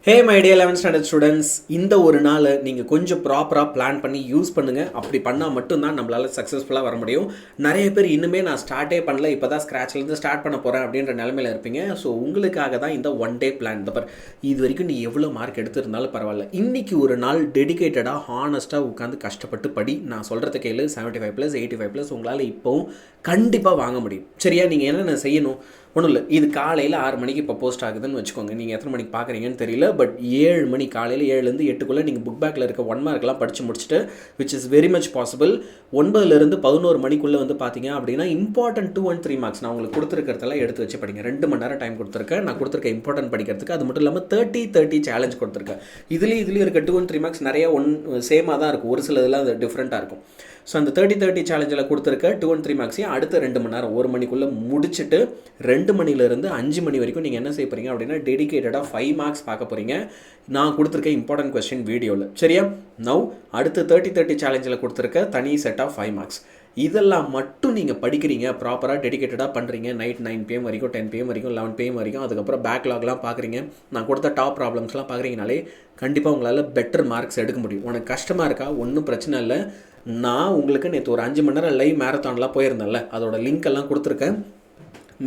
Hey my dear 11th standard students, இந்த ஒரு நாள் நீங்கள் கொஞ்சம் ப்ராப்பராக பிளான் பண்ணி யூஸ் பண்ணுங்கள். அப்படி பண்ணால் மட்டும்தான் நம்மளால் சக்ஸஸ்ஃபுல்லாக வர முடியும். நிறைய பேர் இன்னுமே நான் ஸ்டார்ட்டே பண்ணல, இப்போ தான் ஸ்க்ராட்ச்லேருந்து ஸ்டார்ட் பண்ண போகிறேன் அப்படின்ற நிலமையில் இருப்பீங்க. ஸோ உங்களுக்காக தான் இந்த ஒன் டே பிளான். இந்த இது வரைக்கும் நீ எவ்வளோ மார்க் எடுத்திருந்தாலும் பரவாயில்ல, இன்றைக்கி ஒரு நாள் டெடிக்கேட்டடாக ஹானஸ்ட்டாக உட்காந்து கஷ்டப்பட்டு படி. நான் சொல்கிறத கேளு, 75+, 85+ உங்களால் இப்போவும் கண்டிப்பாக வாங்க முடியும். சரியா? நீங்கள் என்னென்ன செய்யணும்? ஒன்றும் இல்லை, இது காலையில் 6 மணிக்கு இப்போ போஸ்ட் ஆகுதுன்னு வச்சுக்கோங்க. நீங்கள் எத்தனை மணிக்கு பார்க்குறீங்கன்னு தெரியல, பட் 7 மணி, காலையில் 7லேருந்து 8க்குள்ளே நீங்கள் புக் பேக்கில் இருக்க 1 மார்க்லாம் படித்து முடிச்சுட்டு, which is very much possible. 9லேருந்து 11 மணிக்குள்ளே வந்து பார்த்தீங்க அப்படின்னா இம்பார்ட்டன்ட் 2 and 3 மார்க்ஸ் நான் உங்களுக்கு கொடுத்துருக்கிறதெல்லாம் எடுத்து வச்சு படிங்க. 2 மணி நேரம் டைம் கொடுத்துருக்கேன் நான் கொடுத்துருக்க இம்பார்ட்டன்ட் படிக்கிறதுக்கு. அது மட்டும் இல்லாமல் 30 சேலஞ்ச் கொடுத்துருக்கேன். இதுலேயும் இருக்க 2 and 3 மார்க்ஸ் நிறைய சேமாக தான் இருக்கும், ஒரு சில இதெல்லாம் அது டிஃப்ரெண்ட்டாக இருக்கும். ஸோ அந்த 30 சேலஞ்சில் கொடுத்துருக்க 2 and 3 மார்க்ஸையும் அடுத்த 2 மணி நேரம் 1 மணிக்குள்ளே முடிச்சுட்டு 2 மணிலேருந்து 5 மணி வரைக்கும் நீங்கள் என்ன செய்ய போகிறீங்க அப்படின்னா டெடிக்கேட்டடாக 5 மார்க்ஸ் பார்க்க போகிறீங்க நான் கொடுத்துருக்க இம்பார்ட்டன்ட் கொஸ்டின் வீடியோவில். சரியா? நவ் அடுத்து 30 சேலஞ்சில் கொடுத்துருக்க தனி செட் ஆஃப் 5 மார்க்ஸ். இதெல்லாம் மட்டும் நீங்கள் படிக்கிறீங்க, ப்ராப்பராக டெடிக்கேட்டடாக பண்ணுறீங்க. நைட் 9 PM வரைக்கும், 10 PM வரைக்கும், 11 PM வரைக்கும், அதுக்கப்புறம் பேக்லாக்லாம் பார்க்குறீங்க, நான் கொடுத்த டாப் ப்ராப்ளம்ஸ்லாம் பார்க்குறீங்கனாலே கண்டிப்பாக உங்களால் பெட்டர் மார்க்ஸ் எடுக்க முடியும். உனக்கு கஷ்டமாக இருக்கா? ஒன்றும் பிரச்சனை இல்லை. நான் உங்களுக்கு நேற்று ஒரு 5 மணி நேரம் லைவ் மேரத்தான்லாம் போயிருந்தேன்ல, அதோட லிங்க் எல்லாம் கொடுத்துருக்கேன்.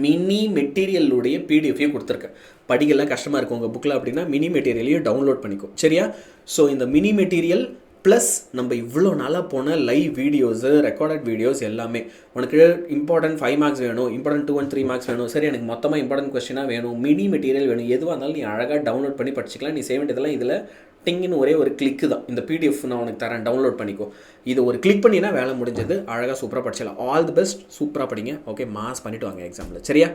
மினி மெட்டீரியலுடைய பிடிஎஃபையும் கொடுத்துருக்கேன். படிக்கலாம் கஷ்டமாக இருக்கும் உங்கள் புக்கில் அப்படின்னா மினி மெட்டீரியலையும் டவுன்லோட் பண்ணிக்கும். சரியா? ஸோ இந்த மினி மெட்டீரியல் ப்ளஸ் நம்ம இவ்வளோ நாளாக போன லைவ் வீடியோஸு, ரெக்கார்டட் வீடியோஸ் எல்லாமே உனக்கு இம்பார்ட்டன்ட் 5 மார்க்ஸ் வேணும், இம்பார்ட்டன்ட் 2 and 3 மார்க்ஸ் வேணும், சரி எனக்கு மொத்தமாக இம்பார்ட்டன்ட் கொஸ்டினாக வேணும், மினி மெட்டீரியல் வேணும், எதுவாக இருந்தாலும் நீ அழகாக டவுன்லோட் பண்ணி படிச்சிக்கலாம். நீ செய்ய வேண்டியதெல்லாம் இதில் டிங்கின்னு ஒரே ஒரு கிளிக்கு தான். இந்த பிடிஎஃப் நான் உனக்கு தரேன், டவுன்லோட் பண்ணிக்கோ. இது ஒரு கிளிக் பண்ணினா வேலை முடிஞ்சது, அழகாக சூப்பராக படிச்சிடலாம். ஆல் தி பெஸ்ட், சூப்பராக படிங்க. ஓகே, மாஸ் பண்ணிவிட்டு வாங்க எக்ஸாமில். சரியா?